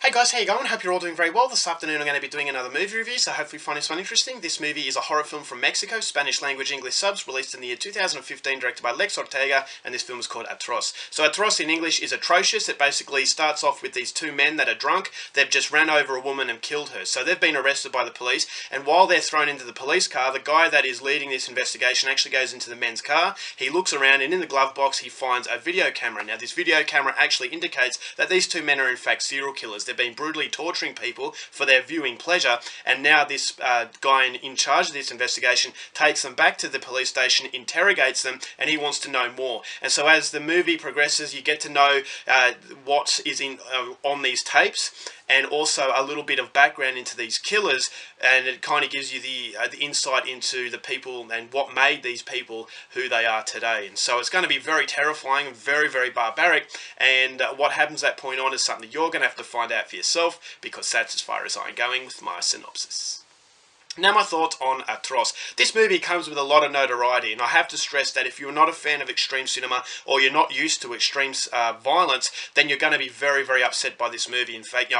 Hey guys, how you going? Hope you're all doing very well. This afternoon I'm going to be doing another movie review, so hopefully you find this one interesting. This movie is a horror film from Mexico, Spanish language, English subs, released in the year 2015, directed by Lex Ortega, and this film is called Atroz. So Atroz in English is atrocious. It basically starts off with these two men that are drunk. They've just ran over a woman and killed her. So they've been arrested by the police, and while they're thrown into the police car, the guy that is leading this investigation actually goes into the men's car. He looks around, and in the glove box he finds a video camera. Now this video camera actually indicates that these two men are in fact serial killers. They've been brutally torturing people for their viewing pleasure, and now this guy in charge of this investigation takes them back to the police station, interrogates them, and he wants to know more. And so as the movie progresses, you get to know what is on these tapes, and also a little bit of background into these killers, and it kind of gives you the insight into the people and what made these people who they are today. And so it's going to be very terrifying and very, very barbaric, and what happens at that point on is something you're going to have to find out for yourself, because that's as far as I'm going with my synopsis. Now my thoughts on Atroz. This movie comes with a lot of notoriety, and I have to stress that if you're not a fan of extreme cinema, or you're not used to extreme violence, then you're going to be very, very upset by this movie. In fact,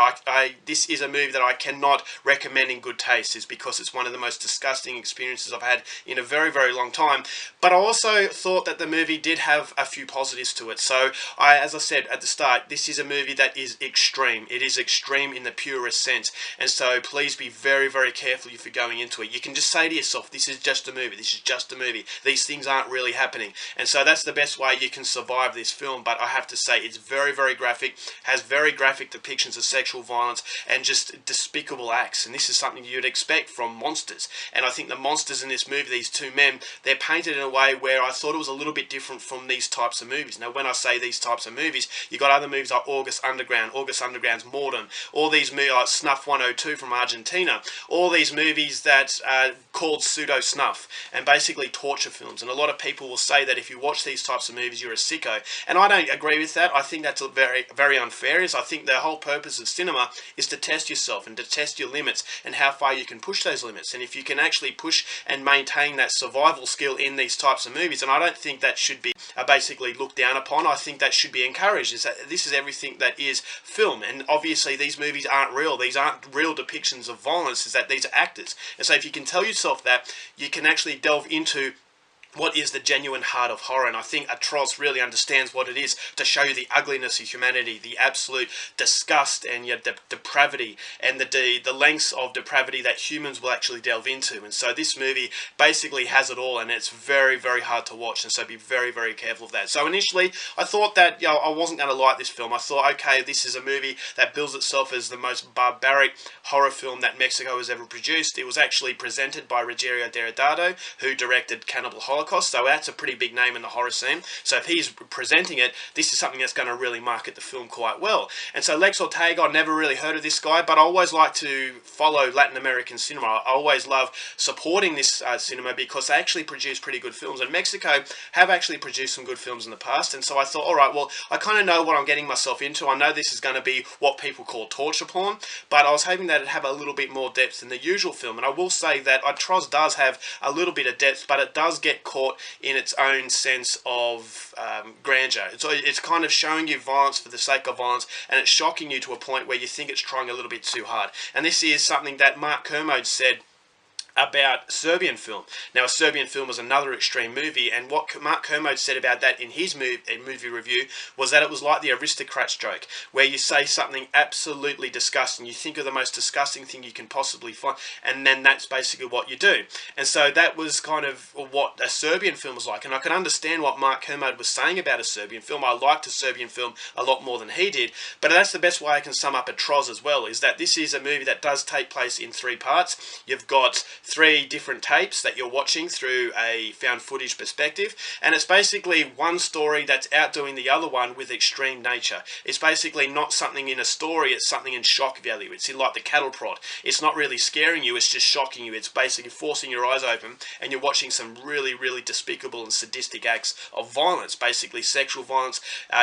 this is a movie that I cannot recommend in good taste, is because it's one of the most disgusting experiences I've had in a very, very long time. But I also thought that the movie did have a few positives to it. So, as I said at the start, this is a movie that is extreme. It is extreme in the purest sense, and so please be very, very careful if you're going into it. You can just say to yourself, this is just a movie, this is just a movie, these things aren't really happening. And so that's the best way you can survive this film. But I have to say, it's very, very graphic, has very graphic depictions of sexual violence and just despicable acts, and this is something you'd expect from monsters. And I think the monsters in this movie, these two men, they're painted in a way where I thought it was a little bit different from these types of movies. Now when I say these types of movies, you got other movies like August Underground's Morden, all these movies like Snuff 102 from Argentina, all these movies that are called pseudo snuff and basically torture films. And a lot of people will say that if you watch these types of movies, you're a sicko, and I don't agree with that. I think that's very, very unfair. I think the whole purpose of cinema is to test yourself and to test your limits and how far you can push those limits. And if you can actually push and maintain that survival skill in these types of movies, and I don't think that should be basically looked down upon. I think that should be encouraged. Is that this is everything that is film, and obviously these movies aren't real. These aren't real depictions of violence. Is that these are actors. And so if you can tell yourself that, you can actually delve into what is the genuine heart of horror. And I think Atroz really understands what it is to show you the ugliness of humanity, the absolute disgust and yet the depravity, and the lengths of depravity that humans will actually delve into. And so this movie basically has it all, and it's very, very hard to watch, and so be very, very careful of that. So initially I thought that I wasn't going to like this film. I thought, okay, this is a movie that bills itself as the most barbaric horror film that Mexico has ever produced. It was actually presented by Rogerio Deodato, who directed Cannibal Holocaust. So that's a pretty big name in the horror scene. So if he's presenting it, this is something that's going to really market the film quite well. And so Lex Ortega, I never really heard of this guy, but I always like to follow Latin American cinema. I always love supporting this cinema, because they actually produce pretty good films. And Mexico have actually produced some good films in the past. And so I thought, alright, well, I kind of know what I'm getting myself into. I know this is going to be what people call torture porn, but I was hoping that it'd have a little bit more depth than the usual film. And I will say that Atroz does have a little bit of depth, but it does get caught in its own sense of grandeur. It's kind of showing you violence for the sake of violence, and it's shocking you to a point where you think it's trying a little bit too hard. And this is something that Mark Kermode said about Serbian film. Now, a Serbian film was another extreme movie, and what Mark Kermode said about that in his movie review was that it was like the aristocrat's joke, where you say something absolutely disgusting, you think of the most disgusting thing you can possibly find, and then that's basically what you do. And so that was kind of what a Serbian film was like, and I can understand what Mark Kermode was saying about a Serbian film. I liked a Serbian film a lot more than he did, but that's the best way I can sum up Atroz as well, is that this is a movie that does take place in three parts. You've got three different tapes that you're watching through a found footage perspective, and it's basically one story that's outdoing the other one with extreme nature. It's basically not something in a story, it's something in shock value. It's in like the cattle prod. It's not really scaring you, it's just shocking you. It's basically forcing your eyes open, and you're watching some really, really despicable and sadistic acts of violence, basically sexual violence.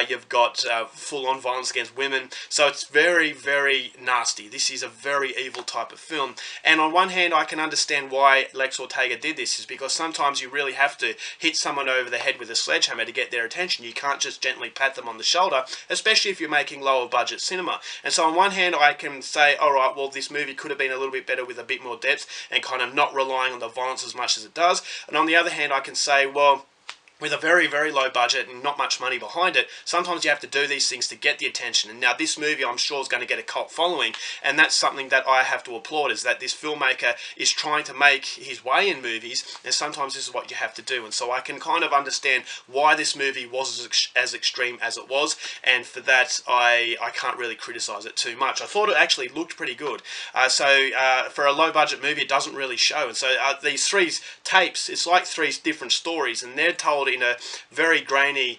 You've got full-on violence against women, so it's very, very nasty. This is a very evil type of film, and on one hand I can understand understand why Lex Ortega did this is because sometimes you really have to hit someone over the head with a sledgehammer to get their attention. You can't just gently pat them on the shoulder, especially if you're making lower budget cinema. And so on one hand, I can say, alright, well, this movie could have been a little bit better with a bit more depth and kind of not relying on the violence as much as it does. And on the other hand, I can say, well, with a very, very low budget and not much money behind it, sometimes you have to do these things to get the attention. And now this movie, I'm sure, is going to get a cult following, and that's something that I have to applaud, is that this filmmaker is trying to make his way in movies, and sometimes this is what you have to do. And so I can kind of understand why this movie was as extreme as it was, and for that, I can't really criticize it too much. I thought it actually looked pretty good. For a low-budget movie, it doesn't really show. And so these three tapes, it's like three different stories, and they're told in a very grainy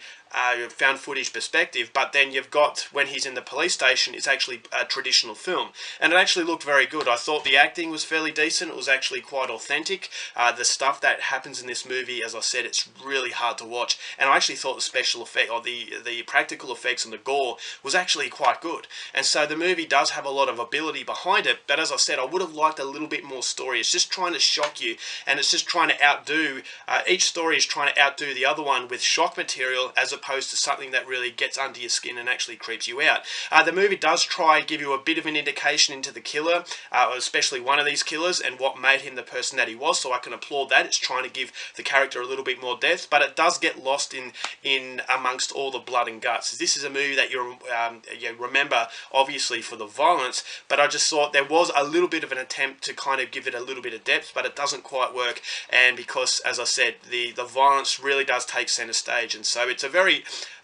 found footage perspective, but then you've got when he's in the police station, it's actually a traditional film, and it actually looked very good. I thought the acting was fairly decent. It was actually quite authentic. The stuff that happens in this movie, as I said, it's really hard to watch, and I actually thought the special effect, or the practical effects and the gore was actually quite good. And so the movie does have a lot of ability behind it, but as I said, I would have liked a little bit more story. It's just trying to shock you, and it's just trying to outdo, each story is trying to outdo the other one with shock material, as opposed to something that really gets under your skin and actually creeps you out. The movie does try and give you a bit of an indication into the killer, especially one of these killers, and what made him the person that he was, so I can applaud that. It's trying to give the character a little bit more depth, but it does get lost in amongst all the blood and guts. This is a movie that you remember, obviously, for the violence, but I just thought there was a little bit of an attempt to kind of give it a little bit of depth, but it doesn't quite work, and because, as I said, the violence really does take center stage, and so it's a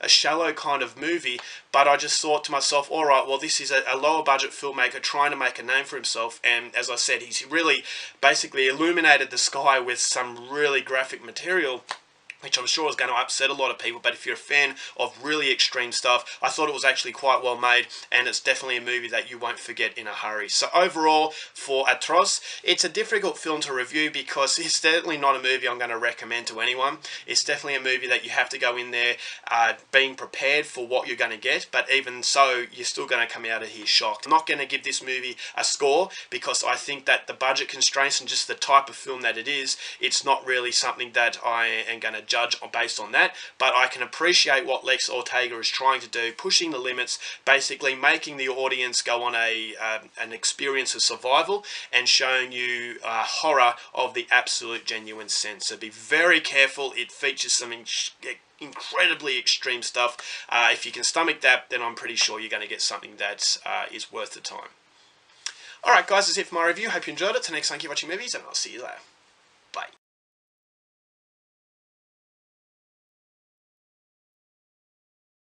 shallow kind of movie. But I just thought to myself, alright, well, this is a lower budget filmmaker trying to make a name for himself, and as I said, he's really basically illuminated the sky with some really graphic material, which I'm sure is going to upset a lot of people. But if you're a fan of really extreme stuff, I thought it was actually quite well made, and it's definitely a movie that you won't forget in a hurry. So overall, for Atroz, it's a difficult film to review because it's definitely not a movie I'm going to recommend to anyone. It's definitely a movie that you have to go in there being prepared for what you're going to get, but even so, you're still going to come out of here shocked. I'm not going to give this movie a score because I think that the budget constraints and just the type of film that it is, it's not really something that I am going to judge based on that, but I can appreciate what Lex Ortega is trying to do, pushing the limits, basically making the audience go on an experience of survival and showing you horror of the absolute genuine sense. So be very careful. It features some incredibly extreme stuff. If you can stomach that, then I'm pretty sure you're going to get something that is worth the time. Alright guys, that's it for my review. Hope you enjoyed it. Till next time, keep watching movies, and I'll see you later.